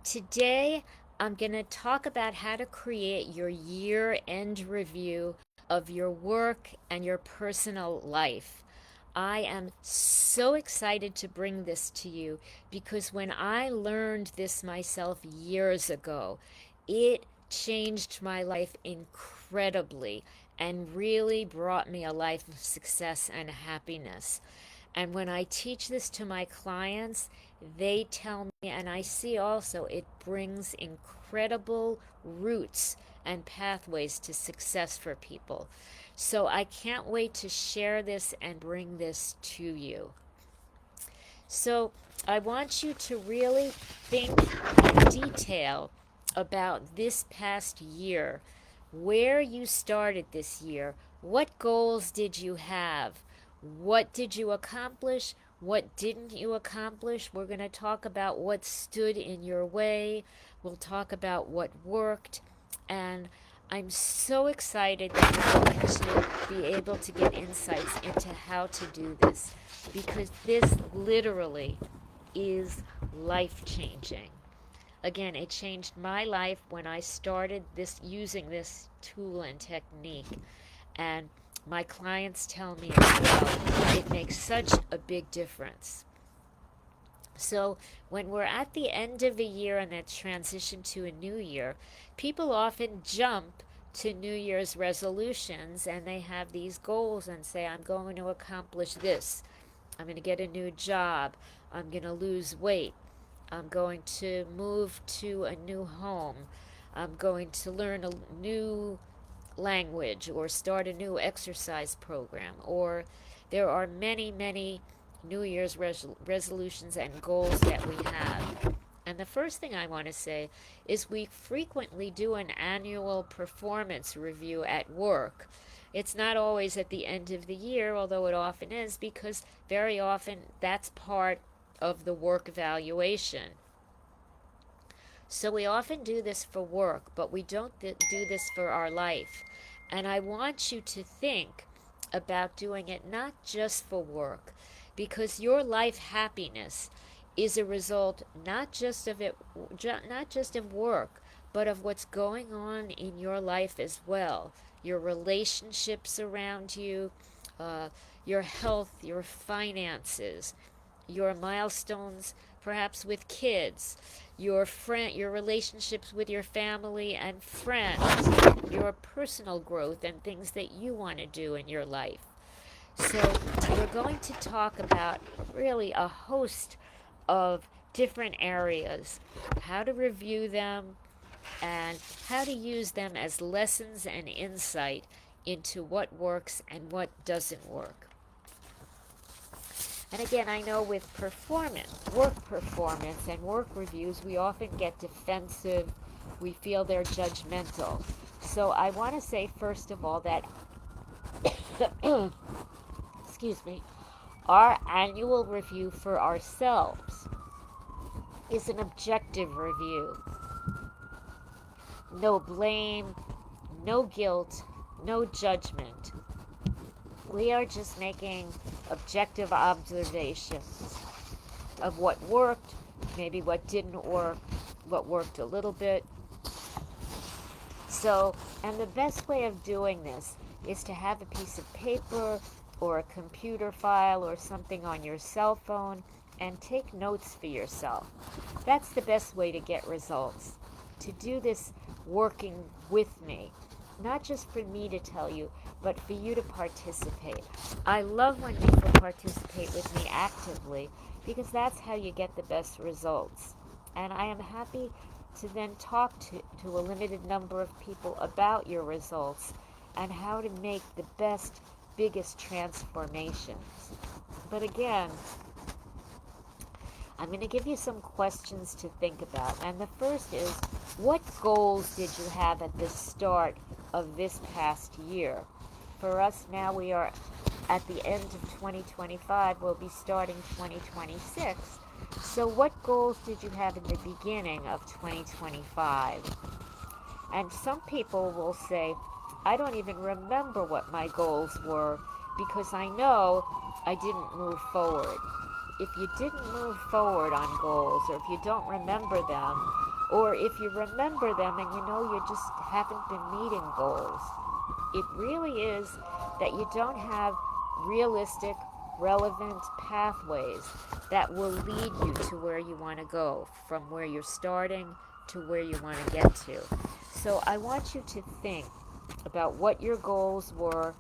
Today, I'm going to talk about how to create your year end review of your work and your personal life. I am so excited to bring this to you because when I learned this myself years ago, it changed my life incredibly and really brought me a life of success and happiness. And when I teach this to my clients, they tell me, and I see also it brings incredible roots and pathways to success for people. So I can't wait to share this and bring this to you. So I want you to really think in detail about this past year, where you started this year, what goals did you have, what did you accomplish, what didn't you accomplish. We're going to talk about what stood in your way, we'll talk about what worked, and I'm so excited that you're going to be able to get insights into how to do this because this literally is life changing. Again, it changed my life when I started this using this tool and technique. And my clients tell me as well, it makes such a big difference. So, when we're at the end of a year and that transition to a new year, people often jump to New Year's resolutions and they have these goals and say, I'm going to accomplish this. I'm going to get a new job. I'm going to lose weight. I'm going to move to a new home. I'm going to learn a new language or start a new exercise program. Or there are many, many New Year's resolutions and goals that we have. And the first thing I want to say is we frequently do an annual performance review at work. It's not always at the end of the year, although it often is, because very often that's part of the work evaluation. So we often do this for work, but we don't do this for our life. And I want you to think about doing it not just for work, because your life happiness is a result not just of work, but of what's going on in your life as well. Your relationships around you, uh, your health, your finances, your milestones perhaps with kids, your relationships with your family and friends, your personal growth and things that you want to do in your life. So we're going to talk about really a host of different areas, how to review them and how to use them as lessons and insight into what works and what doesn't work. And again, I know with work performance and work reviews, we often get defensive. We feel they're judgmental. So I want to say, first of all, that, excuse me, our annual review for ourselves is an objective review. No blame, no guilt, no judgment. We are just making objective observations of what worked, maybe what didn't work, what worked a little bit. So, and the best way of doing this is to have a piece of paper or a computer file or something on your cell phone and take notes for yourself. That's the best way to get results. To do this working with me, not just for me to tell you, but for you to participate. I love when people participate with me actively because that's how you get the best results. And I am happy to then talk to a limited number of people about your results and how to make the best, biggest transformations. But again, I'm going to give you some questions to think about. And the first is, what goals did you have at the start of this past year? For us now, we are at the end of 2025. We'll be starting 2026. So what goals did you have in the beginning of 2025? And some people will say, I don't even remember what my goals were because I know I didn't move forward. If you didn't move forward on goals or if you don't remember them, Or if you remember them and you know you just haven't been meeting goals, it really is that you don't have realistic, relevant pathways that will lead you to where you want to go, from where you're starting to where you want to get to. So I want you to think about what your goals were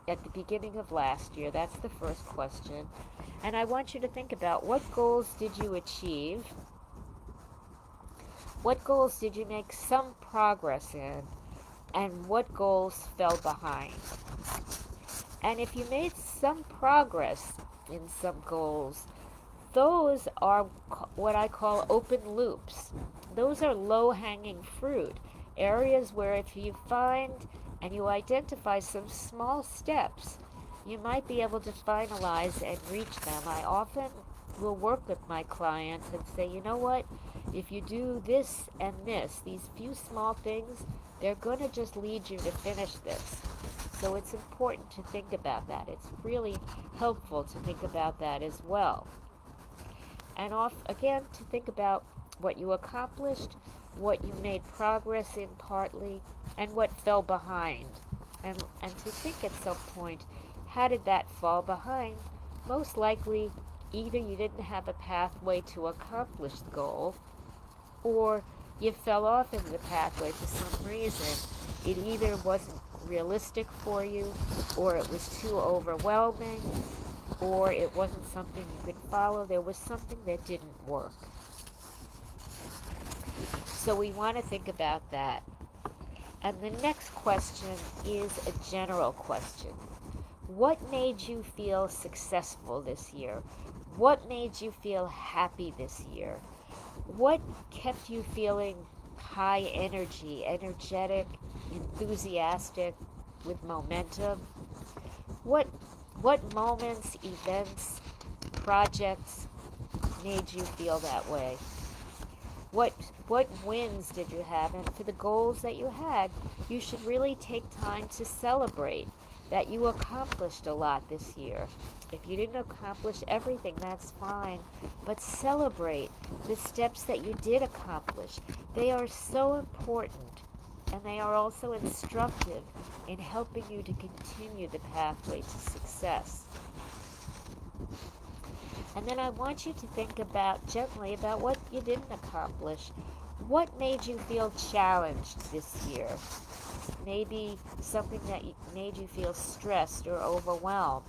at the beginning of last year. That's the first question. And I want you to think about what goals did you achieve? What goals did you make some progress in? And what goals fell behind? And if you made some progress in some goals, those are what I call open loops. Those are low hanging fruit, areas where if you find and you identify some small steps, you might be able to finalize and reach them. I often will work with my clients and say, you know what? If you do this and this, these few small things, they're going to just lead you to finish this. So it's important to think about that. It's really helpful to think about that as well. And again, to think about what you accomplished, what you made progress in partly, and what fell behind. And to think at some point, how did that fall behind? Most likely, either you didn't have a pathway to accomplish the goal, or you fell off in the pathway for some reason. It either wasn't realistic for you, or it was too overwhelming, or it wasn't something you could follow. There was something that didn't work. So we want to think about that. And the next question is a general question. What made you feel successful this year? What made you feel happy this year? What kept you feeling high energy, energetic, enthusiastic, with momentum? What what moments, events, projects made you feel that way? What what wins did you have? And for the goals that you had, you should really take time to celebrate that you accomplished a lot this year. If you didn't accomplish everything, that's fine, but celebrate the steps that you did accomplish. They are so important, and they are also instructive in helping you to continue the pathway to success. And then I want you to think about gently about what you didn't accomplish. What made you feel challenged this year? Maybe something that made you feel stressed or overwhelmed.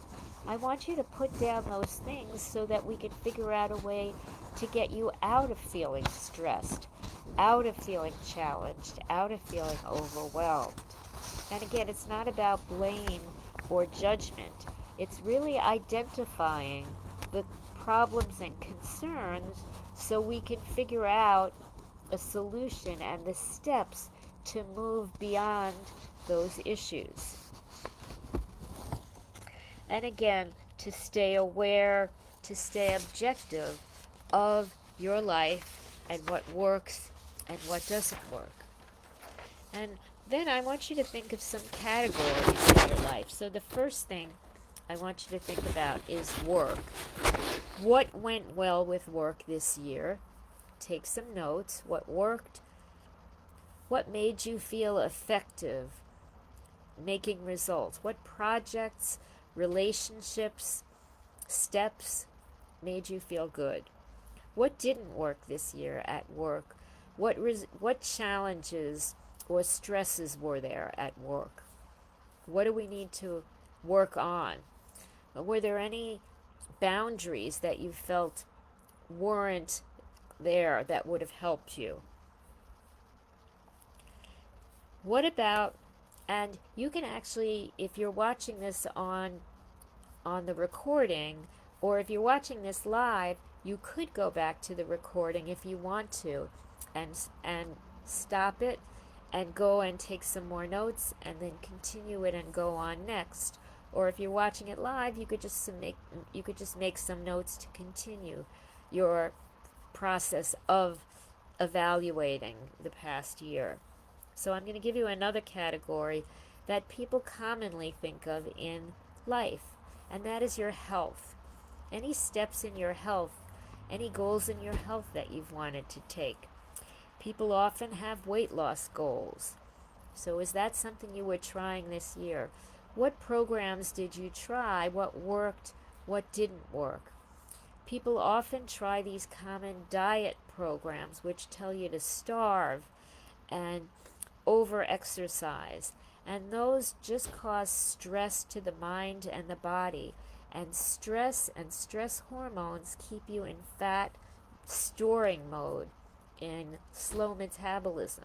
I want you to put down those things so that we can figure out a way to get you out of feeling stressed, out of feeling challenged, out of feeling overwhelmed. And again, it's not about blame or judgment. It's really identifying the problems and concerns so we can figure out a solution and the steps to move beyond those issues. And again, to stay aware, to stay objective of your life and what works and what doesn't work. And then I want you to think of some categories in your life. So the first thing I want you to think about is work. What went well with work this year? Take some notes. What worked? What made you feel effective making results? What projects, relationships, steps made you feel good? What didn't work this year at work? What challenges or stresses were there at work? What do we need to work on? Were there any boundaries that you felt weren't there that would have helped you? What about, and you can actually, if you're watching this on the recording, or if you're watching this live, you could go back to the recording if you want to, and stop it and go and take some more notes and then continue it and go on next. Or if you're watching it live, you could just make some notes to continue your process of evaluating the past year. So I'm going to give you another category that people commonly think of in life, and that is your health. Any steps in your health, any goals in your health that you've wanted to take. People often have weight loss goals. So, is that something you were trying this year? What programs did you try? What worked? What didn't work? People often try these common diet programs which tell you to starve and over exercise, and those just cause stress to the mind and the body. And stress hormones keep you in fat storing mode, in slow metabolism.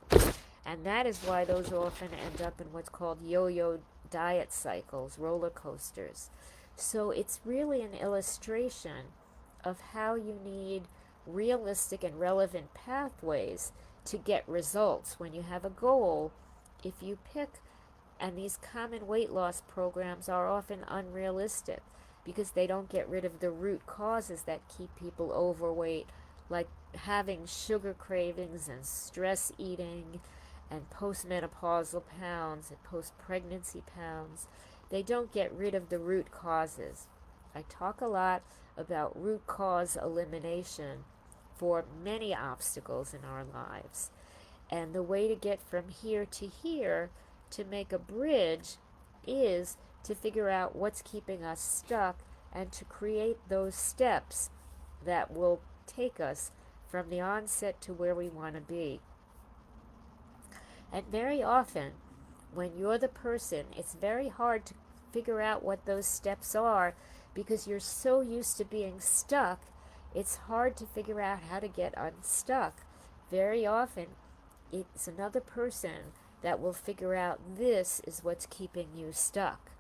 And that is why those often end up in what's called yo yo diet cycles, roller coasters. So it's really an illustration of how you need realistic and relevant pathways to get results when you have a goal. If you pick, and these common weight loss programs are often unrealistic because they don't get rid of the root causes that keep people overweight, like having sugar cravings and stress eating and postmenopausal pounds and post-pregnancy pounds. They don't get rid of the root causes. I talk a lot about root cause elimination for many obstacles in our lives. And the way to get from here to here, to make a bridge, is to figure out what's keeping us stuck and to create those steps that will take us from the onset to where we want to be. And very often, when you're the person, it's very hard to figure out what those steps are because you're so used to being stuck. It's hard to figure out how to get unstuck. Very often, it's another person that will figure out this is what's keeping you stuck.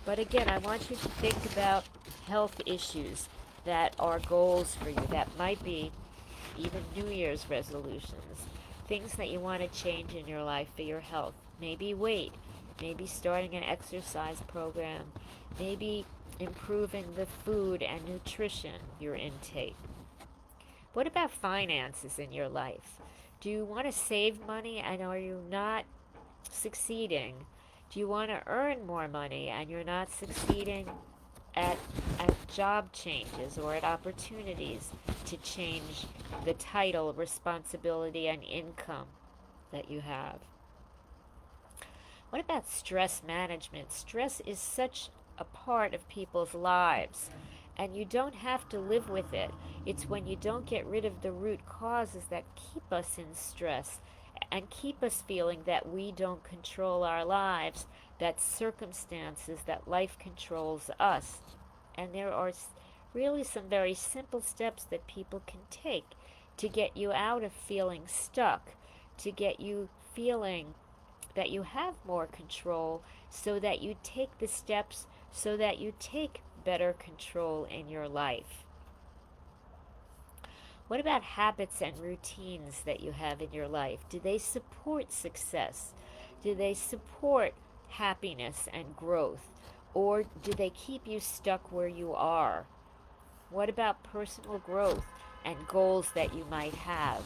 But again, I want you to think about health issues that are goals for you, that might be even New Year's resolutions, things that you want to change in your life for your health. Maybe weight, maybe starting an exercise program, maybe improving the food and nutrition, your intake. What about finances in your life? Do you want to save money and are you not succeeding? Do you want to earn more money and you're not succeeding at, at job changes or at opportunities to change the title, responsibility, and income that you have? What about stress management? Stress is such a part of people's lives, and you don't have to live with it. It's when you don't get rid of the root causes that keep us in stress and keep us feeling that we don't control our lives, that circumstances, that life controls us. And there are really some very simple steps that people can take to get you out of feeling stuck, to get you feeling that you have more control, so that you take the steps, so that you take better control in your life. What about habits and routines that you have in your life? Do they support success? Do they support happiness and growth? Or do they keep you stuck where you are? What about personal growth and goals that you might have?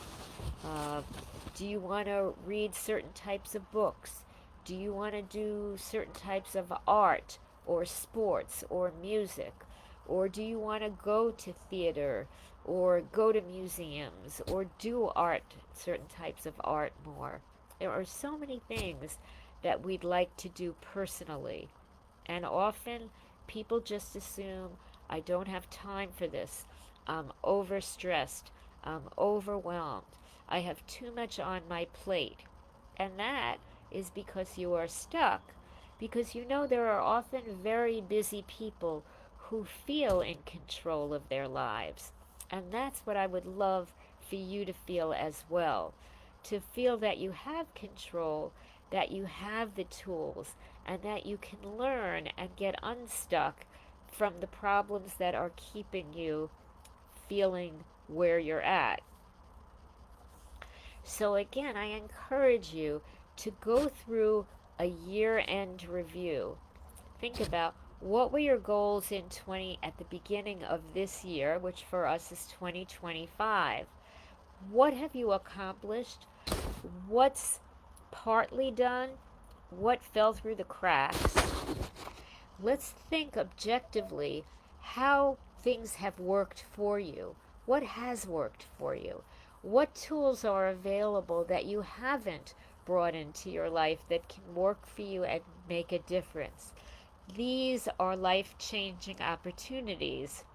Do you want to read certain types of books? Do you want to do certain types of art or sports or music? Or do you want to go to theater or go to museums or do art, certain types of art more? There are so many things that we'd like to do personally. And often people just assume, I don't have time for this. I'm overstressed. I'm overwhelmed. I have too much on my plate. And that is because you are stuck. Because you know there are often very busy people who feel in control of their lives. And that's what I would love for you to feel as well. To feel that you have control, that you have the tools, and that you can learn and get unstuck from the problems that are keeping you feeling where you're at. So again, I encourage you to go through a year-end review. Think about what were your goals in 20 at the beginning of this year, which for us is 2025. What have you accomplished? What's partly done? What fell through the cracks? Let's think objectively how things have worked for you. What has worked for you? What tools are available that you haven't brought into your life that can work for you and make a difference? These are life changing opportunities.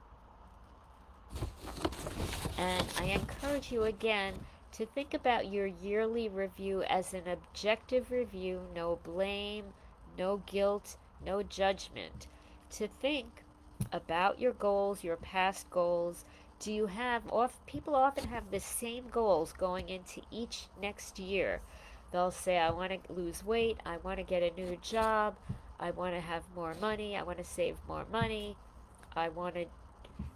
And I encourage you again to think about your yearly review as an objective review, no blame, no guilt, no judgment. To think about your goals, your past goals. Do you have people often have the same goals going into each next year. They'll say, I want to lose weight, I want to get a new job, I want to have more money, I want to save more money, I want to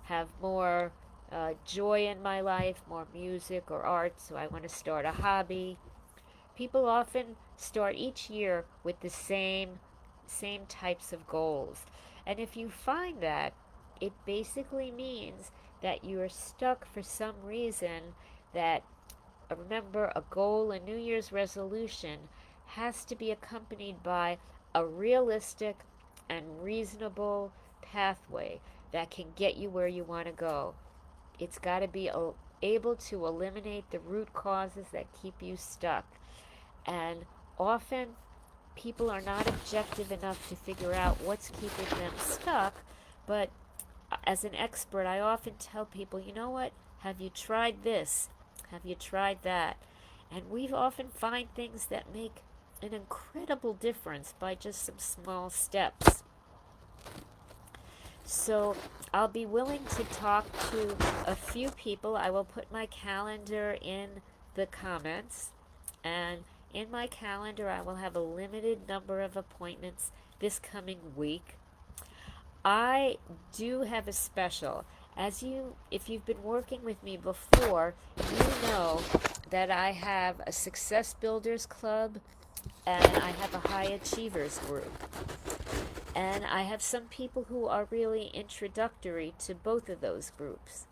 have more joy in my life, more music or art, so I want to start a hobby. People often start each year with the same types of goals. And if you find that, it basically means that you are stuck for some reason. That remember, a goal, a New Year's resolution has to be accompanied by a realistic and reasonable pathway that can get you where you want to go. It's got to be able to eliminate the root causes that keep you stuck. And often people are not objective enough to figure out what's keeping them stuck. But as an expert, I often tell people, you know what? Have you tried this? Have you tried that? And we often find things that make an incredible difference by just some small steps. So I'll be willing to talk to a few people. I will put my calendar in the comments. And in my calendar, I will have a limited number of appointments this coming week. I do have a special. If you've been working with me before, you know that I have a Success Builders Club and I have a High Achievers group. And I have some people who are really introductory to both of those groups.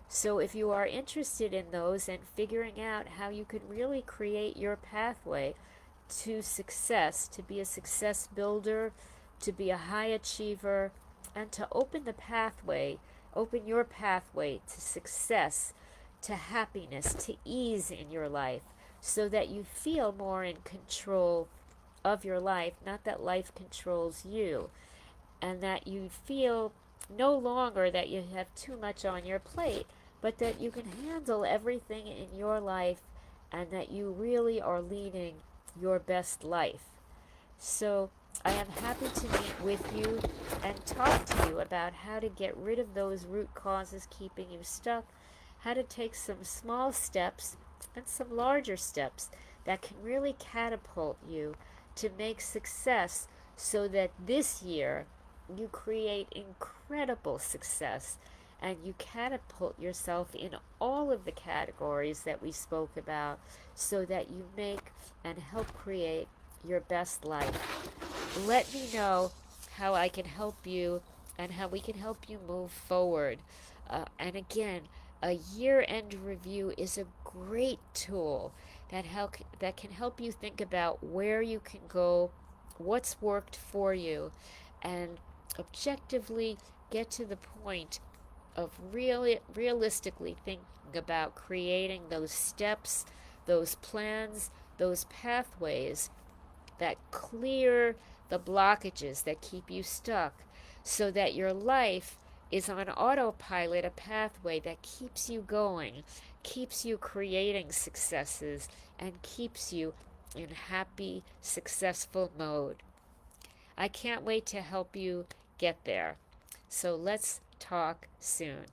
So if you are interested in those and figuring out how you can really create your pathway to success, to be a success builder, to be a high achiever, and to open your pathway to success, to happiness, to ease in your life, so that you feel more in control of your life, not that life controls you, and that you feel no longer that you have too much on your plate, but that you can handle everything in your life and that you really are leading your best life. So I am happy to meet with you and talk to you about how to get rid of those root causes keeping you stuck, how to take some small steps and some larger steps that can really catapult you to make success, so that this year you create incredible success and you catapult yourself in all of the categories that we spoke about, so that you make and help create your best life. Let me know how I can help you and how we can help you move forward. And again, a year-end review is a great tool that can help you think about where you can go, what's worked for you, and objectively get to the point of realistically thinking about creating those steps, those plans, those pathways that clear the blockages that keep you stuck, so that your life is on autopilot, a pathway that keeps you going, keeps you creating successes, and keeps you in happy, successful mode. I can't wait to help you get there. So let's talk soon.